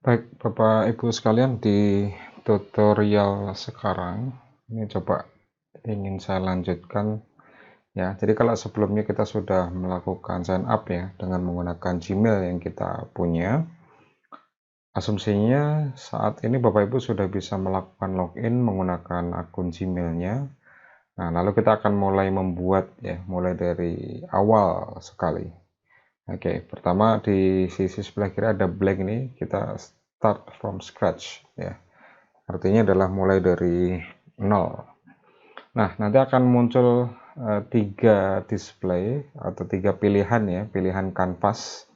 Baik, Bapak Ibu sekalian, di tutorial sekarang ini coba ingin saya lanjutkan ya. Jadi kalau sebelumnya kita sudah melakukan sign up ya dengan menggunakan Gmail yang kita punya, asumsinya saat ini Bapak Ibu sudah bisa melakukan login menggunakan akun Gmail-nya. Nah, lalu kita akan mulai membuat ya, mulai dari awal sekali. Oke, pertama di sisi sebelah kiri ada blank ini, kita start from scratch ya. Artinya adalah mulai dari nol. Nah, nanti akan muncul tiga display atau tiga pilihan ya, pilihan kanvas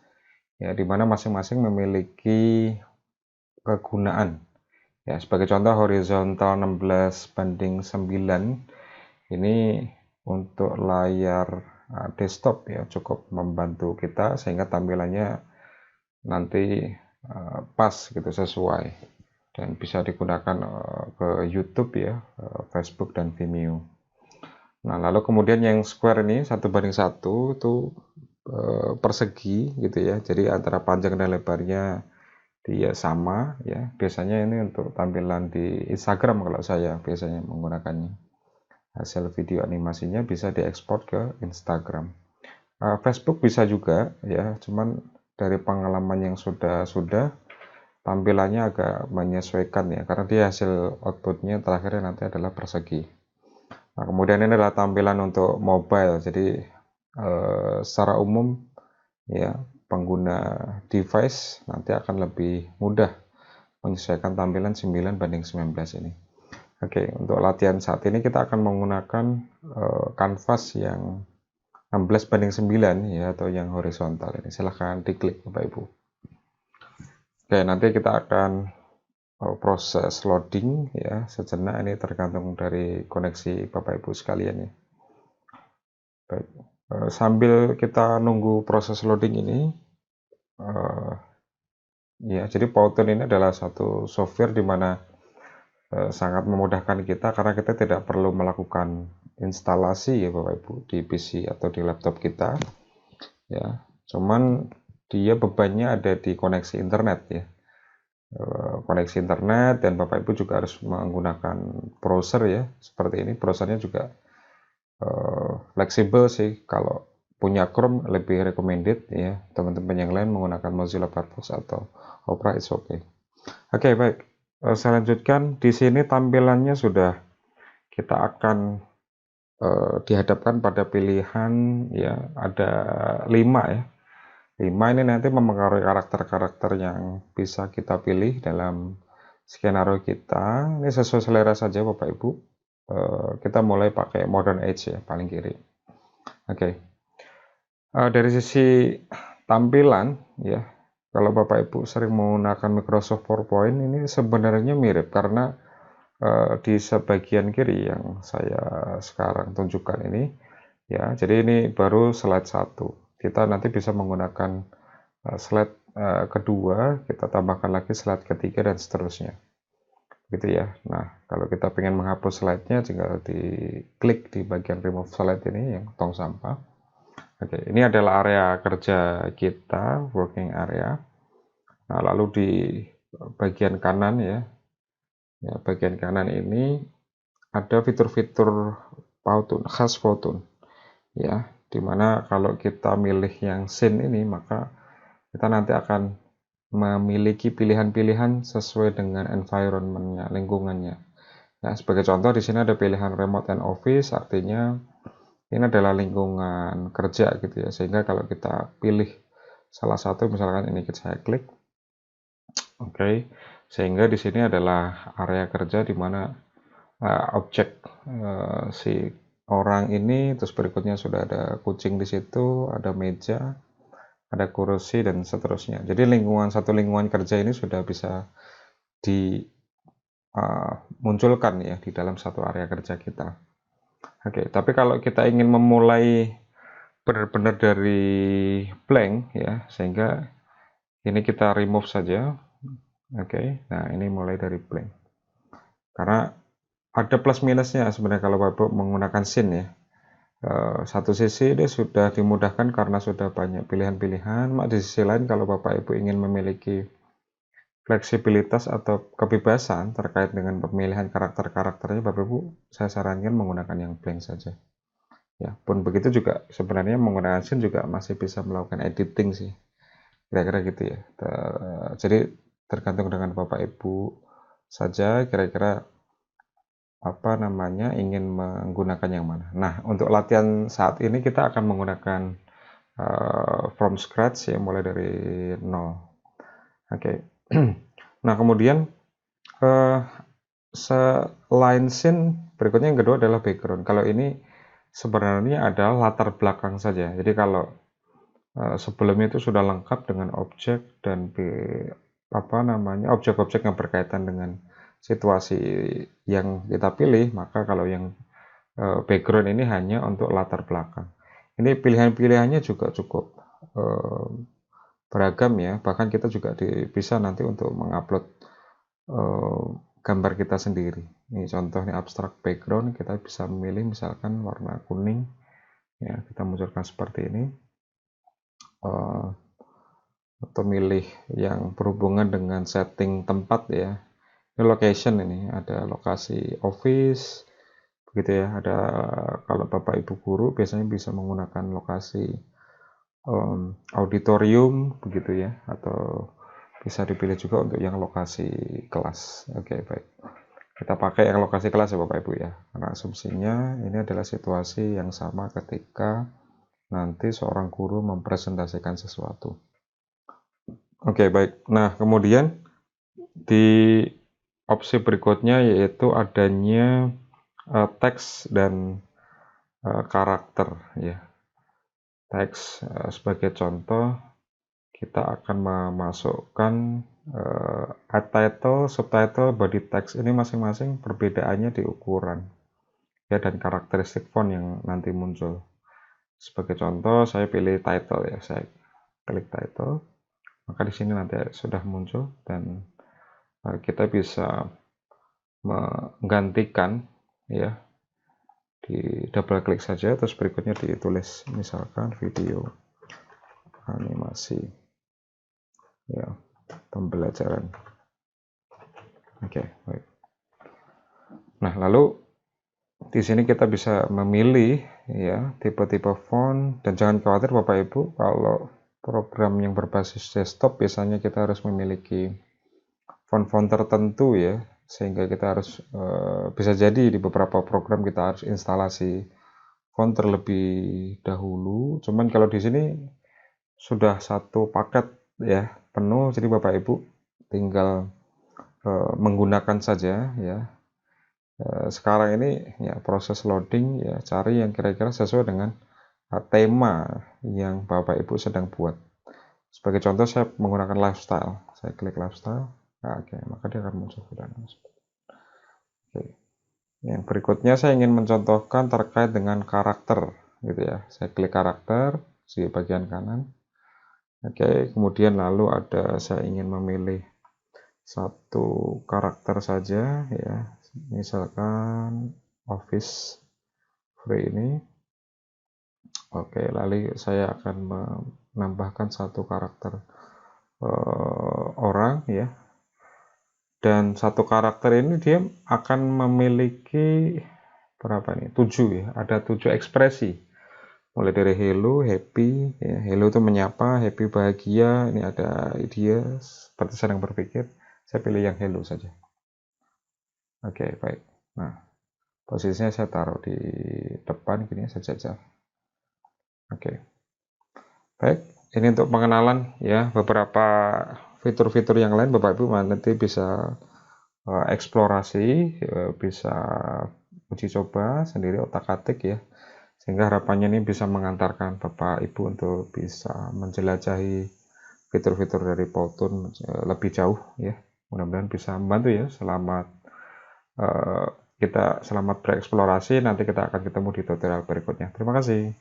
ya, di mana masing-masing memiliki kegunaan. Ya, sebagai contoh horizontal 16:9 ini untuk layar desktop ya, cukup membantu kita sehingga tampilannya nanti pas gitu, sesuai dan bisa digunakan ke YouTube ya, Facebook dan Vimeo. Nah, lalu kemudian yang square ini 1:1 itu persegi gitu ya. Jadi antara panjang dan lebarnya dia sama ya. Biasanya ini untuk tampilan di Instagram kalau saya biasanya menggunakannya. Hasil video animasinya bisa diekspor ke Instagram. Facebook bisa juga ya, cuman dari pengalaman yang sudah tampilannya agak menyesuaikan ya, karena dia hasil outputnya terakhirnya nanti adalah persegi. Nah, kemudian ini adalah tampilan untuk mobile. Jadi secara umum ya, pengguna device nanti akan lebih mudah menyesuaikan tampilan 9:19 ini. Oke, untuk latihan saat ini kita akan menggunakan kanvas yang 16:9 ya, atau yang horizontal ini. Silahkan diklik Bapak Ibu. Oke, nanti kita akan proses loading ya sejenak, ini tergantung dari koneksi Bapak Ibu sekalian ya. Baik, sambil kita nunggu proses loading ini, ya, jadi Powtoon ini adalah satu software di mana sangat memudahkan kita karena kita tidak perlu melakukan instalasi ya Bapak Ibu di PC atau di laptop kita ya. Cuman dia bebannya ada di koneksi internet ya. Koneksi internet, dan Bapak Ibu juga harus menggunakan browser ya. Seperti ini, browsernya juga fleksibel sih. Kalau punya Chrome lebih recommended ya. Teman-teman yang lain menggunakan Mozilla Firefox atau Opera is okay. Oke, baik. Saya lanjutkan. Di sini tampilannya sudah, kita akan dihadapkan pada pilihan ya, ada 5 ya. 5 ini nanti mempengaruhi karakter-karakter yang bisa kita pilih dalam skenario kita. Ini sesuai selera saja Bapak Ibu. Kita mulai pakai Modern Age ya, paling kiri. Oke. Dari sisi tampilan ya, kalau Bapak Ibu sering menggunakan Microsoft PowerPoint, ini sebenarnya mirip karena di sebagian kiri yang saya sekarang tunjukkan ini ya, jadi ini baru slide 1. Kita nanti bisa menggunakan slide kedua, kita tambahkan lagi slide ketiga dan seterusnya gitu ya. Nah, kalau kita ingin menghapus slide-nya, tinggal diklik di bagian remove slide ini yang tong sampah. Oke, ini adalah area kerja kita, working area. Nah, lalu di bagian kanan ya, bagian kanan ini ada fitur-fitur Powtoon, khas Powtoon ya, dimana kalau kita milih yang scene ini, maka kita nanti akan memiliki pilihan-pilihan sesuai dengan environment-nya, lingkungannya. Nah, sebagai contoh di sini ada pilihan remote and office, artinya ini adalah lingkungan kerja gitu ya, sehingga kalau kita pilih salah satu, misalkan ini saya klik, oke, sehingga di sini adalah area kerja di mana objek si orang ini, terus berikutnya sudah ada kucing di situ, ada meja, ada kursi dan seterusnya. Jadi satu lingkungan kerja ini sudah bisa dimunculkan ya di dalam satu area kerja kita. Oke, tapi kalau kita ingin memulai benar-benar dari blank ya, sehingga ini kita remove saja. Oke, nah ini mulai dari blank. Karena ada plus minusnya sebenarnya kalau Bapak menggunakan scene ya. Satu sisi ini sudah dimudahkan karena sudah banyak pilihan-pilihan. Di sisi lain, kalau Bapak Ibu ingin memiliki fleksibilitas atau kebebasan terkait dengan pemilihan karakter-karakternya, Bapak Ibu, saya sarankan menggunakan yang blank saja. Ya, pun begitu juga sebenarnya menggunakan scene juga masih bisa melakukan editing sih. Kira-kira gitu ya. Jadi tergantung dengan Bapak Ibu saja kira-kira apa namanya ingin menggunakan yang mana. Nah, untuk latihan saat ini kita akan menggunakan from scratch ya, mulai dari nol. Oke. Nah, kemudian selain scene, berikutnya yang kedua adalah background. Kalau ini sebenarnya adalah latar belakang saja. Jadi kalau sebelumnya itu sudah lengkap dengan objek dan apa namanya objek-objek yang berkaitan dengan situasi yang kita pilih, maka kalau yang background ini hanya untuk latar belakang. Ini pilihan-pilihannya juga cukup beragam ya, bahkan kita juga bisa nanti untuk mengupload gambar kita sendiri. Ini contohnya abstract background, kita bisa memilih misalkan warna kuning, ya kita munculkan seperti ini, atau milih yang berhubungan dengan setting tempat ya. Ini location, ini ada lokasi office, begitu ya. Ada kalau Bapak Ibu guru biasanya bisa menggunakan lokasi auditorium begitu ya, atau bisa dipilih juga untuk yang lokasi kelas. Oke, baik. Kita pakai yang lokasi kelas ya Bapak Ibu ya, karena asumsinya ini adalah situasi yang sama ketika nanti seorang guru mempresentasikan sesuatu. Oke, baik. Nah, kemudian di opsi berikutnya yaitu adanya teks dan karakter ya. Teks sebagai contoh, kita akan memasukkan add title, subtitle, body text. Ini masing-masing perbedaannya di ukuran ya dan karakteristik font yang nanti muncul. Sebagai contoh, saya pilih title ya, saya klik title, maka di sini nanti sudah muncul dan kita bisa menggantikan ya, di double klik saja, terus berikutnya ditulis misalkan video animasi ya, pembelajaran. Oke, baik. Nah, lalu di sini kita bisa memilih ya tipe-tipe font, dan jangan khawatir Bapak Ibu, kalau program yang berbasis desktop biasanya kita harus memiliki font-font tertentu ya, sehingga kita harus bisa jadi di beberapa program kita harus instalasi font terlebih dahulu. Cuman kalau di sini sudah satu paket ya penuh, jadi Bapak Ibu tinggal menggunakan saja ya. Sekarang ini ya proses loading ya, cari yang kira-kira sesuai dengan tema yang Bapak Ibu sedang buat. Sebagai contoh saya menggunakan lifestyle, saya klik lifestyle. Nah, oke, maka dia akan muncul video. Oke. Yang berikutnya saya ingin mencontohkan terkait dengan karakter gitu ya. Saya klik karakter di bagian kanan. Oke, kemudian lalu saya ingin memilih satu karakter saja ya. Misalkan office free ini. Oke, lalu saya akan menambahkan satu karakter orang ya. Dan satu karakter ini dia akan memiliki berapa nih? 7 ya. Ada 7 ekspresi. Mulai dari hello, happy, ya. Hello itu menyapa, happy bahagia. Ini ada dia seperti sedang berpikir. Saya pilih yang hello saja. Oke, baik. Nah, posisinya saya taruh di depan gini saja. Oke. Baik, ini untuk pengenalan ya beberapa fitur-fitur yang lain. Bapak Ibu nanti bisa eksplorasi, bisa uji coba sendiri, otak-atik ya, sehingga harapannya ini bisa mengantarkan Bapak Ibu untuk bisa menjelajahi fitur-fitur dari Powtoon lebih jauh ya. Mudah-mudahan bisa membantu ya. Selamat bereksplorasi. Nanti kita akan ketemu di tutorial berikutnya. Terima kasih.